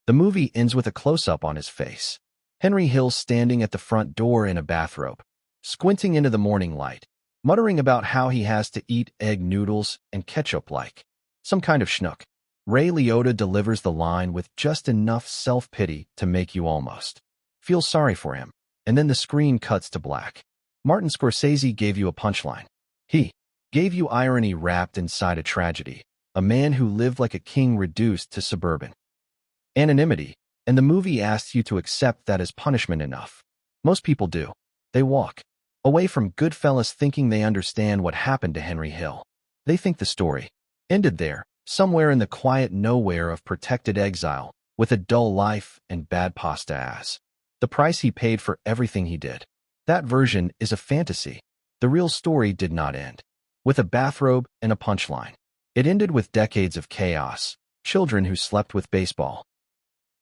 The movie ends with a close-up on his face. Henry Hill standing at the front door in a bathrobe, squinting into the morning light, muttering about how he has to eat egg noodles and ketchup like some kind of schnook. Ray Liotta delivers the line with just enough self-pity to make you almost feel sorry for him, and then the screen cuts to black. Martin Scorsese gave you a punchline. He gave you irony wrapped inside a tragedy, a man who lived like a king reduced to suburban anonymity, and the movie asks you to accept that as punishment enough. Most people do. They walk away from Goodfellas thinking they understand what happened to Henry Hill. They think the story ended there, somewhere in the quiet nowhere of protected exile, with a dull life and bad pasta as the price he paid for everything he did. That version is a fantasy. The real story did not end with a bathrobe and a punchline. It ended with decades of chaos, children who slept with baseball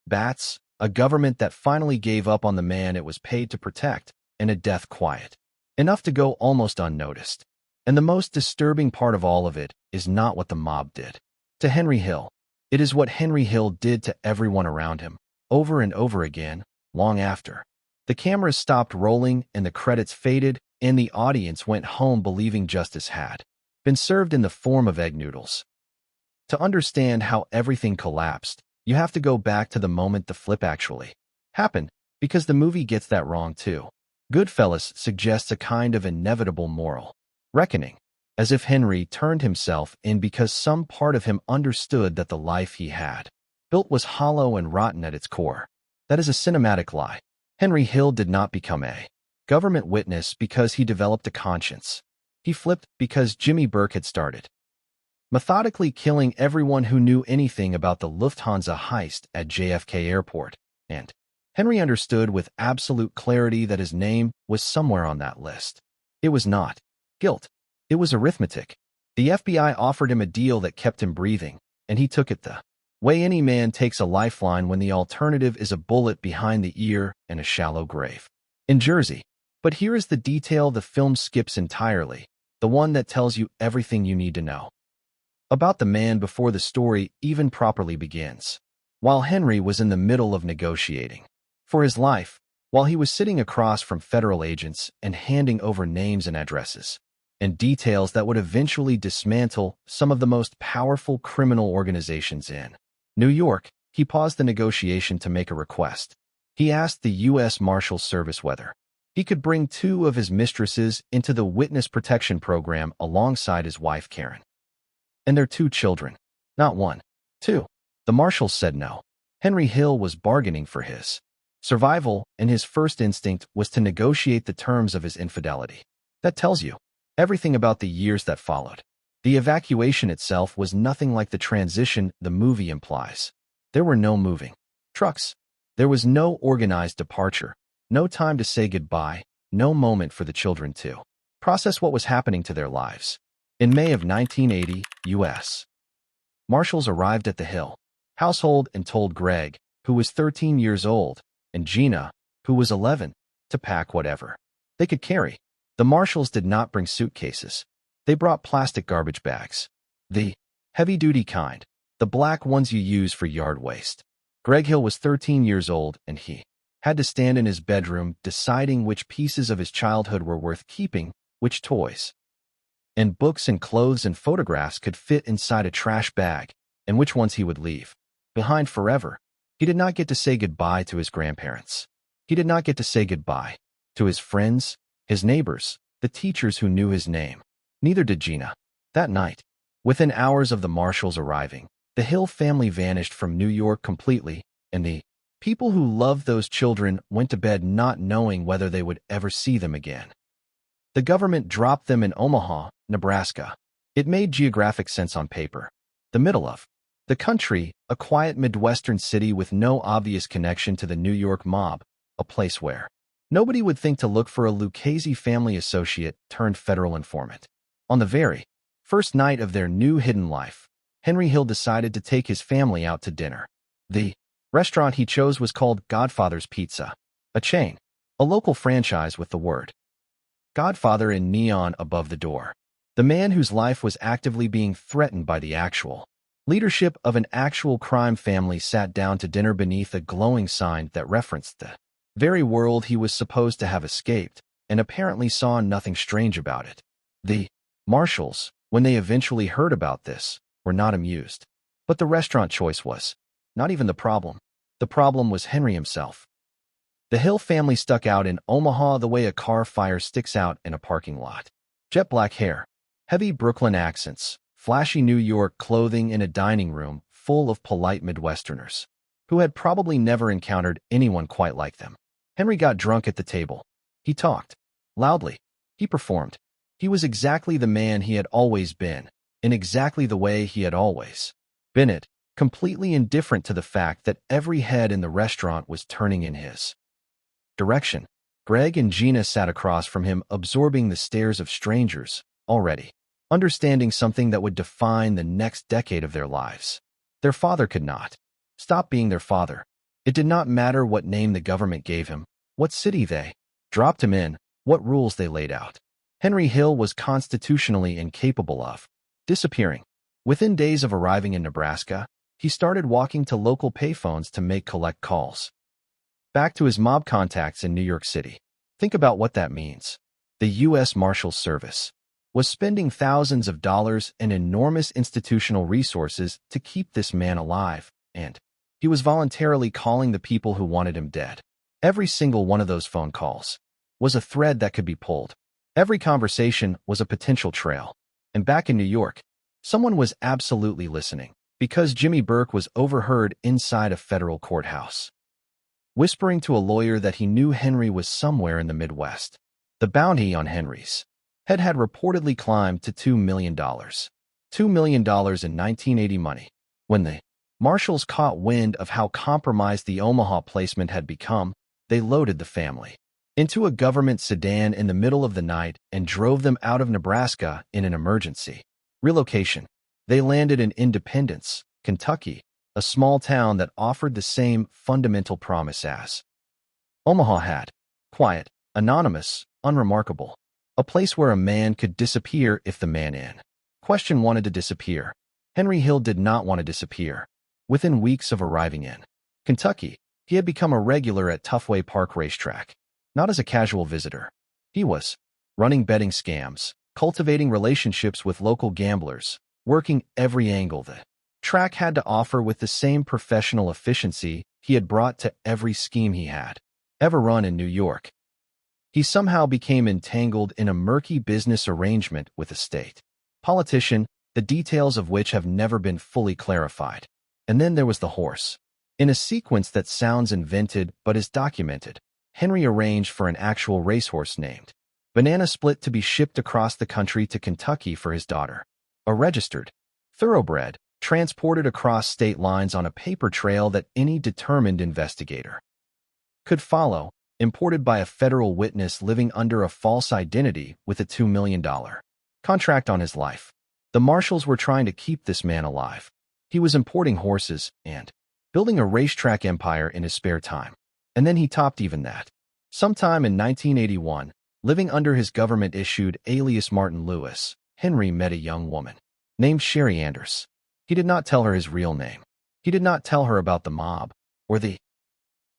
bats, a government that finally gave up on the man it was paid to protect, and a death quiet enough to go almost unnoticed. And the most disturbing part of all of it is not what the mob did to Henry Hill. It is what Henry Hill did to everyone around him, over and over again, long after the cameras stopped rolling and the credits faded, and the audience went home believing justice had been served in the form of egg noodles. To understand how everything collapsed, you have to go back to the moment the flip actually happened, because the movie gets that wrong too. Goodfellas suggests a kind of inevitable moral reckoning, as if Henry turned himself in because some part of him understood that the life he had built was hollow and rotten at its core. That is a cinematic lie. Henry Hill did not become a government witness because he developed a conscience. He flipped because Jimmy Burke had started methodically killing everyone who knew anything about the Lufthansa heist at JFK Airport, and Henry understood with absolute clarity that his name was somewhere on that list. It was not guilt. It was arithmetic. The FBI offered him a deal that kept him breathing, and he took it the way any man takes a lifeline when the alternative is a bullet behind the ear and a shallow grave in Jersey. But here is the detail the film skips entirely, the one that tells you everything you need to know about the man before the story even properly begins. While Henry was in the middle of negotiating for his life, while he was sitting across from federal agents and handing over names and addresses and details that would eventually dismantle some of the most powerful criminal organizations in New York, he paused the negotiation to make a request. He asked the U.S. Marshals Service whether he could bring 2 of his mistresses into the witness protection program alongside his wife Karen and their 2 children. Not 1, 2. The marshals said no. Henry Hill was bargaining for his survival, and his first instinct was to negotiate the terms of his infidelity. That tells you everything about the years that followed. The evacuation itself was nothing like the transition the movie implies. There were no moving trucks. There was no organized departure, no time to say goodbye, no moment for the children to process what was happening to their lives. In May of 1980, U.S. Marshals arrived at the Hill household and told Greg, who was 13 years old, and Gina, who was 11, to pack whatever they could carry. The marshals did not bring suitcases. They brought plastic garbage bags. The heavy-duty kind, the black ones you use for yard waste. Greg Hill was 13 years old, and he had to stand in his bedroom deciding which pieces of his childhood were worth keeping, which toys and books and clothes and photographs could fit inside a trash bag, and which ones he would leave behind forever. He did not get to say goodbye to his grandparents. He did not get to say goodbye to his friends, his neighbors, the teachers who knew his name. Neither did Gina. That night, within hours of the marshals arriving, the Hill family vanished from New York completely, and the people who loved those children went to bed not knowing whether they would ever see them again. The government dropped them in Omaha, Nebraska. It made geographic sense on paper. The middle of the country, a quiet Midwestern city with no obvious connection to the New York mob, a place where nobody would think to look for a Lucchese family associate turned federal informant. On the very first night of their new hidden life, Henry Hill decided to take his family out to dinner. The restaurant he chose was called Godfather's Pizza, a chain, a local franchise with the word Godfather in neon above the door. The man whose life was actively being threatened by the actual Leadership of an actual crime family sat down to dinner beneath a glowing sign that referenced the very world he was supposed to have escaped, and apparently saw nothing strange about it. The Marshals, when they eventually heard about this, were not amused. But the restaurant choice was not even the problem. The problem was Henry himself. The Hill family stuck out in Omaha the way a car fire sticks out in a parking lot. Jet black hair, heavy Brooklyn accents, flashy New York clothing in a dining room full of polite Midwesterners, who had probably never encountered anyone quite like them. Henry got drunk at the table. He talked loudly. He performed. He was exactly the man he had always been, in exactly the way he had always been it, completely indifferent to the fact that every head in the restaurant was turning in his direction. Greg and Gina sat across from him, absorbing the stares of strangers, already understanding something that would define the next decade of their lives. Their father could not stop being their father. It did not matter what name the government gave him, what city they dropped him in, what rules they laid out. Henry Hill was constitutionally incapable of disappearing. Within days of arriving in Nebraska, he started walking to local payphones to make collect calls back to his mob contacts in New York City. Think about what that means. The U.S. Marshals Service was spending thousands of dollars and enormous institutional resources to keep this man alive, and he was voluntarily calling the people who wanted him dead. Every single one of those phone calls was a thread that could be pulled. Every conversation was a potential trail. And back in New York, someone was absolutely listening, because Jimmy Burke was overheard inside a federal courthouse, whispering to a lawyer that he knew Henry was somewhere in the Midwest. The bounty on Henry's head had reportedly climbed to $2 million. $2 million in 1980 money. When the Marshals caught wind of how compromised the Omaha placement had become, they loaded the family into a government sedan in the middle of the night and drove them out of Nebraska in an emergency relocation. They landed in Independence, Kentucky, a small town that offered the same fundamental promise as Omaha had: quiet, anonymous, unremarkable. A place where a man could disappear if the man in question wanted to disappear. Henry Hill did not want to disappear. Within weeks of arriving in Kentucky, he had become a regular at Toughway Park Racetrack. Not as a casual visitor. He was running betting scams, cultivating relationships with local gamblers, working every angle the track had to offer with the same professional efficiency he had brought to every scheme he had ever run in New York. He somehow became entangled in a murky business arrangement with a state politician, the details of which have never been fully clarified. And then there was the horse. In a sequence that sounds invented but is documented, Henry arranged for an actual racehorse named Banana Split to be shipped across the country to Kentucky for his daughter. A registered thoroughbred, transported across state lines on a paper trail that any determined investigator could follow, imported by a federal witness living under a false identity with a $2 million contract on his life. The Marshals were trying to keep this man alive. He was importing horses and building a racetrack empire in his spare time. And then he topped even that. Sometime in 1981, living under his government-issued alias Martin Lewis, Henry met a young woman named Sherry Anders. He did not tell her his real name. He did not tell her about the mob, or the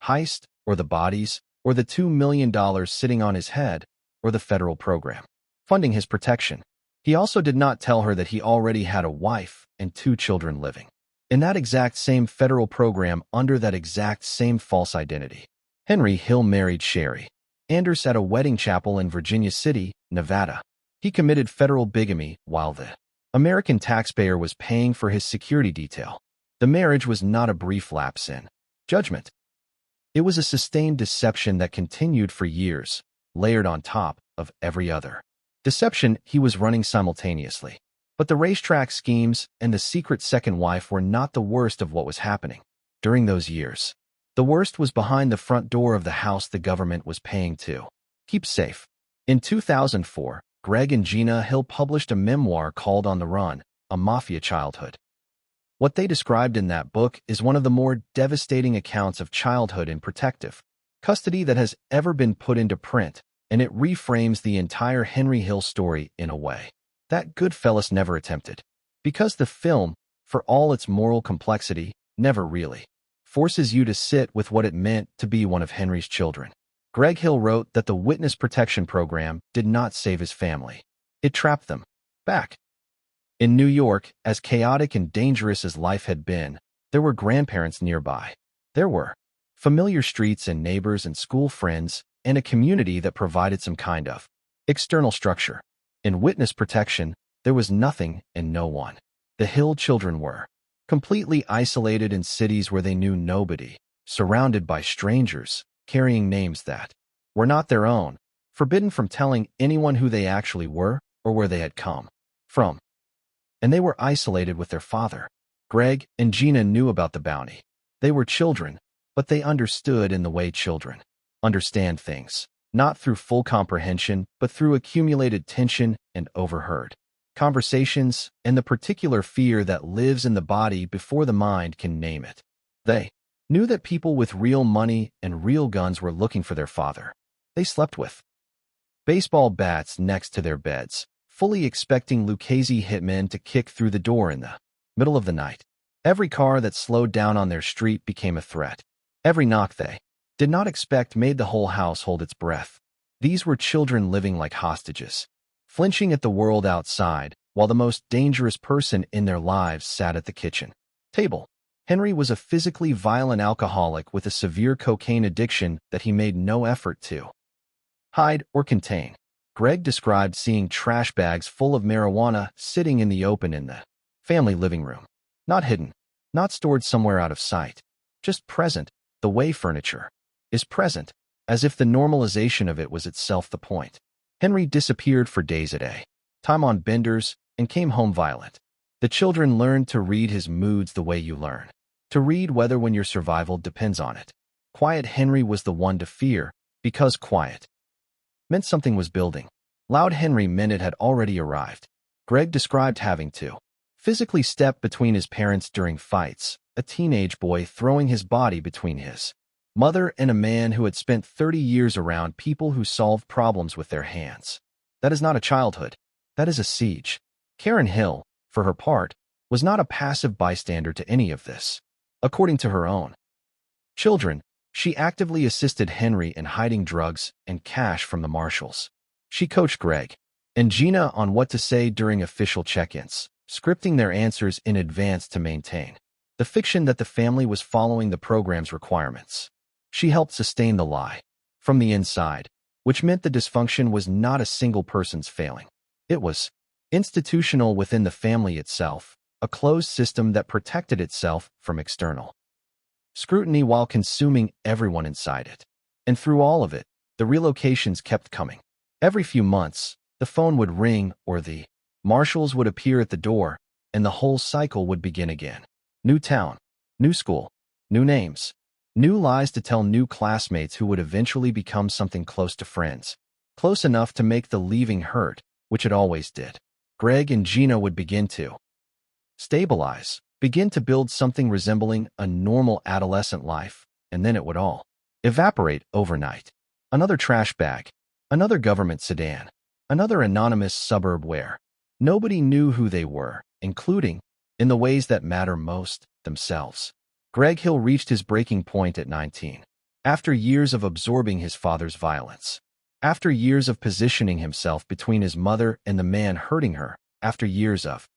heist, or the bodies, or the $2 million sitting on his head, or the federal program funding his protection. He also did not tell her that he already had a wife and 2 children living in that exact same federal program under that exact same false identity. Henry Hill married Sherry Anders at a wedding chapel in Virginia City, Nevada. He committed federal bigamy while the American taxpayer was paying for his security detail. The marriage was not a brief lapse in judgment. It was a sustained deception that continued for years, layered on top of every other deception he was running simultaneously. But the racetrack schemes and the secret second wife were not the worst of what was happening during those years. The worst was behind the front door of the house the government was paying to keep safe. In 2004, Greg and Gina Hill published a memoir called On the Run, A Mafia Childhood. What they described in that book is one of the more devastating accounts of childhood in protective custody that has ever been put into print, and it reframes the entire Henry Hill story in a way that Goodfellas never attempted. Because the film for all its moral complexity, never really forces you to sit with what it meant to be one of Henry's children. Greg Hill wrote that the witness protection program did not save his family. It trapped them. Back in New York, as chaotic and dangerous as life had been, there were grandparents nearby. There were familiar streets and neighbors and school friends, and a community that provided some kind of external structure. In witness protection, there was nothing and no one. The Hill children were completely isolated in cities where they knew nobody, surrounded by strangers, carrying names that were not their own, forbidden from telling anyone who they actually were or where they had come from. And they were isolated with their father. Greg and Gina knew about the bounty. They were children, but they understood in the way children understand things, not through full comprehension, but through accumulated tension and overheard conversations and the particular fear that lives in the body before the mind can name it. They knew that people with real money and real guns were looking for their father. They slept with baseball bats next to their beds, fully expecting Lucchese hitmen to kick through the door in the middle of the night. Every car that slowed down on their street became a threat. Every knock they did not expect made the whole house hold its breath. These were children living like hostages, flinching at the world outside, while the most dangerous person in their lives sat at the kitchen table. Henry was a physically violent alcoholic with a severe cocaine addiction that he made no effort to hide or contain. Greg described seeing trash bags full of marijuana sitting in the open in the family living room. Not hidden, not stored somewhere out of sight, just present, the way furniture is present, as if the normalization of it was itself the point. Henry disappeared for days a day, time on benders, and came home violent. The children learned to read his moods the way you learn to read weather when your survival depends on it. Quiet Henry was the one to fear, because quiet meant something was building. Loud Henry meant it had already arrived. Greg described having to physically step between his parents during fights, a teenage boy throwing his body between his mother and a man who had spent 30 years around people who solved problems with their hands. That is not a childhood. That is a siege. Karen Hill, for her part, was not a passive bystander to any of this. According to her own children, she actively assisted Henry in hiding drugs and cash from the marshals. She coached Greg and Gina on what to say during official check-ins, scripting their answers in advance to maintain the fiction that the family was following the program's requirements. She helped sustain the lie from the inside, which meant the dysfunction was not a single person's failing. It was institutional within the family itself, a closed system that protected itself from external scrutiny while consuming everyone inside it. And through all of it, the relocations kept coming. Every few months, the phone would ring or the marshals would appear at the door, and the whole cycle would begin again. New town, new school, new names, new lies to tell new classmates who would eventually become something close to friends, close enough to make the leaving hurt, which it always did. Greg and Gina would begin to stabilize, begin to build something resembling a normal adolescent life, and then it would all evaporate overnight. Another trash bag, another government sedan, another anonymous suburb where nobody knew who they were, including, in the ways that matter most, themselves. Greg Hill reached his breaking point at 19. After years of absorbing his father's violence, after years of positioning himself between his mother and the man hurting her, after years of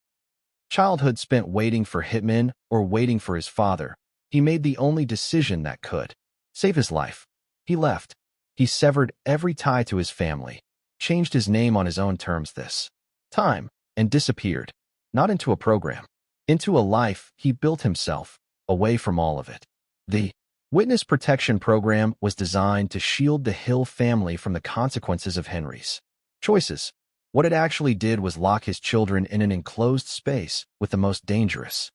childhood spent waiting for hitmen or waiting for his father, he made the only decision that could save his life. He left. He severed every tie to his family, changed his name on his own terms this time, and disappeared, not into a program, into a life he built himself, away from all of it. The Witness Protection Program was designed to shield the Hill family from the consequences of Henry's choices. What it actually did was lock his children in an enclosed space with the most dangerous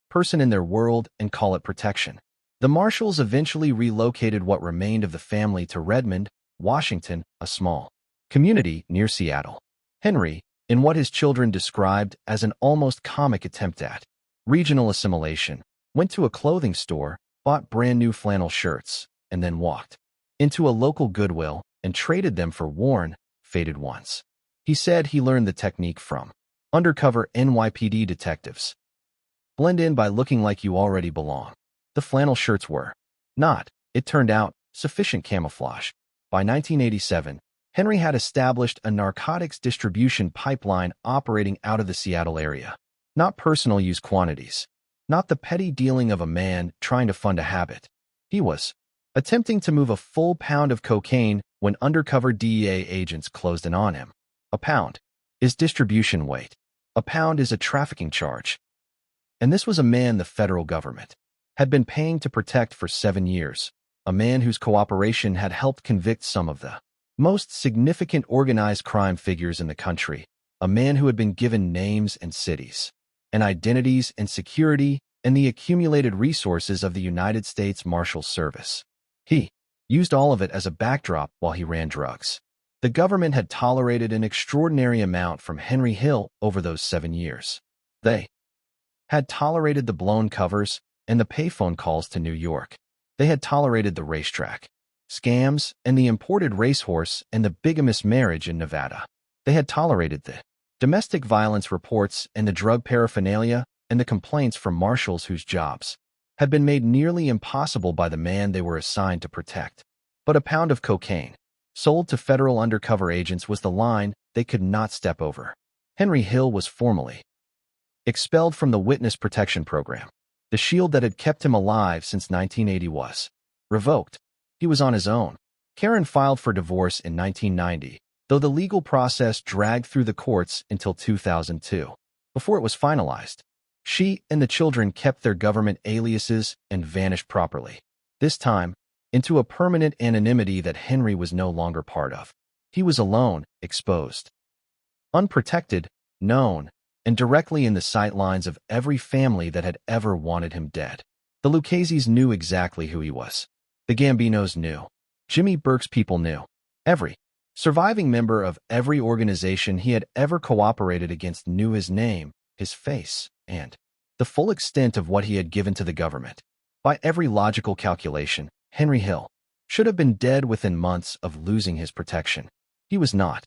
person in their world and call it protection. The marshals eventually relocated what remained of the family to Redmond, Washington, a small community near Seattle. Henry, in what his children described as an almost comic attempt at regional assimilation, went to a clothing store, bought brand new flannel shirts, and then walked into a local Goodwill and traded them for worn, faded ones. He said he learned the technique from undercover NYPD detectives. Blend in by looking like you already belong. The flannel shirts were not, it turned out, sufficient camouflage. By 1987, Henry had established a narcotics distribution pipeline operating out of the Seattle area. Not personal use quantities. Not the petty dealing of a man trying to fund a habit. He was attempting to move a full pound of cocaine when undercover DEA agents closed in on him. A pound is distribution weight. A pound is a trafficking charge. And this was a man the federal government had been paying to protect for 7 years, a man whose cooperation had helped convict some of the most significant organized crime figures in the country, a man who had been given names and cities, and identities and security and the accumulated resources of the United States Marshals Service. He used all of it as a backdrop while he ran drugs. The government had tolerated an extraordinary amount from Henry Hill over those 7 years. They had tolerated the blown covers and the payphone calls to New York. They had tolerated the racetrack scams and the imported racehorse and the bigamous marriage in Nevada. They had tolerated the domestic violence reports and the drug paraphernalia and the complaints from marshals whose jobs had been made nearly impossible by the man they were assigned to protect. But a pound of cocaine sold to federal undercover agents was the line they could not step over. Henry Hill was formally expelled from the Witness Protection Program. The shield that had kept him alive since 1980 was revoked. He was on his own. Karen filed for divorce in 1990, though the legal process dragged through the courts until 2002. Before it was finalized, she and the children kept their government aliases and vanished properly. This time, into a permanent anonymity that Henry was no longer part of. He was alone, exposed, unprotected, known, and directly in the sightlines of every family that had ever wanted him dead. The Lucchese's knew exactly who he was. The Gambinos knew. Jimmy Burke's people knew. Every surviving member of every organization he had ever cooperated against knew his name, his face, and the full extent of what he had given to the government. By every logical calculation, Henry Hill should have been dead within months of losing his protection. He was not.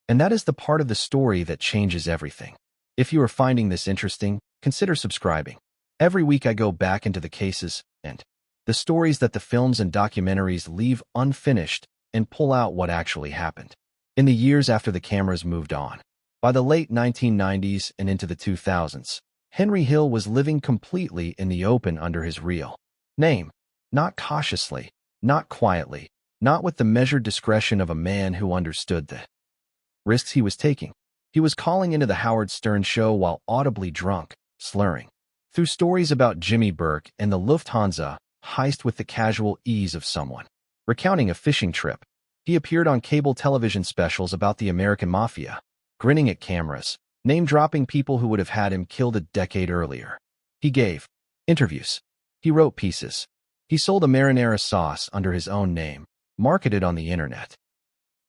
And that is the part of the story that changes everything. If you are finding this interesting, consider subscribing. Every week I go back into the cases and the stories that the films and documentaries leave unfinished and pull out what actually happened. In the years after the cameras moved on, by the late 1990s and into the 2000s, Henry Hill was living completely in the open under his real name. Not cautiously, not quietly, not with the measured discretion of a man who understood the risks he was taking. He was calling into the Howard Stern show while audibly drunk, slurring through stories about Jimmy Burke and the Lufthansa heist with the casual ease of someone recounting a fishing trip. He appeared on cable television specials about the American Mafia, grinning at cameras, name-dropping people who would have had him killed a decade earlier. He gave interviews. He wrote pieces. He sold a marinara sauce under his own name, marketed on the internet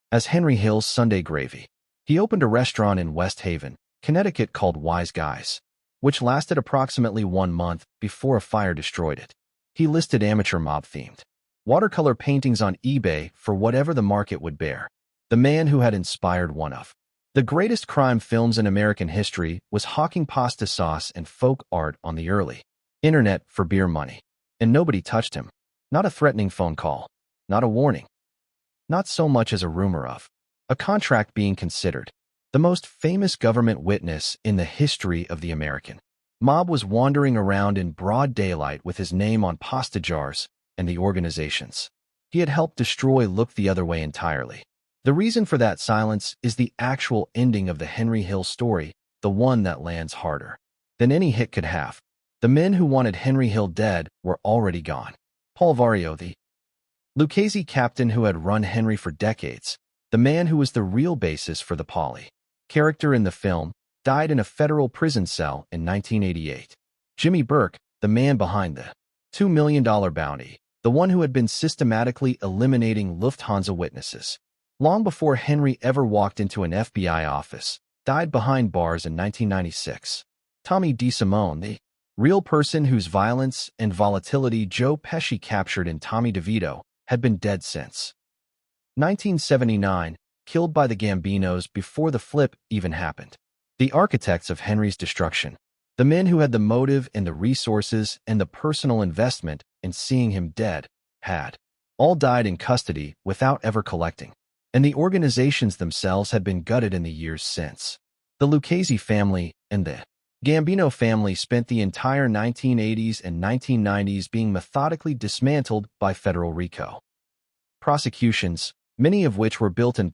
as Henry Hill's Sunday Gravy. He opened a restaurant in West Haven, Connecticut called Wise Guys, which lasted approximately 1 month before a fire destroyed it. He listed amateur mob-themed watercolor paintings on eBay for whatever the market would bear. The man who had inspired one of the greatest crime films in American history was hawking pasta sauce and folk art on the early internet for beer money. And nobody touched him. Not a threatening phone call. Not a warning. Not so much as a rumor of a contract being considered. The most famous government witness in the history of the American mob was wandering around in broad daylight with his name on pasta jars and the organizations he had helped destroy looked the other way entirely. The reason for that silence is the actual ending of the Henry Hill story, the one that lands harder than any hit could have. The men who wanted Henry Hill dead were already gone. Paul Vario, the Lucchese captain who had run Henry for decades, the man who was the real basis for the Polly character in the film, died in a federal prison cell in 1988. Jimmy Burke, the man behind the $2 million bounty, the one who had been systematically eliminating Lufthansa witnesses, long before Henry ever walked into an FBI office, died behind bars in 1996. Tommy DeSimone, the real person whose violence and volatility Joe Pesci captured in Tommy DeVito, had been dead since 1979, killed by the Gambinos before the flip even happened. The architects of Henry's destruction The men who had the motive and the resources and the personal investment in seeing him dead had all died in custody without ever collecting, and the organizations themselves had been gutted in the years since. The Lucchese family and the Gambino family spent the entire 1980s and 1990s being methodically dismantled by federal RICO prosecutions, many of which were built in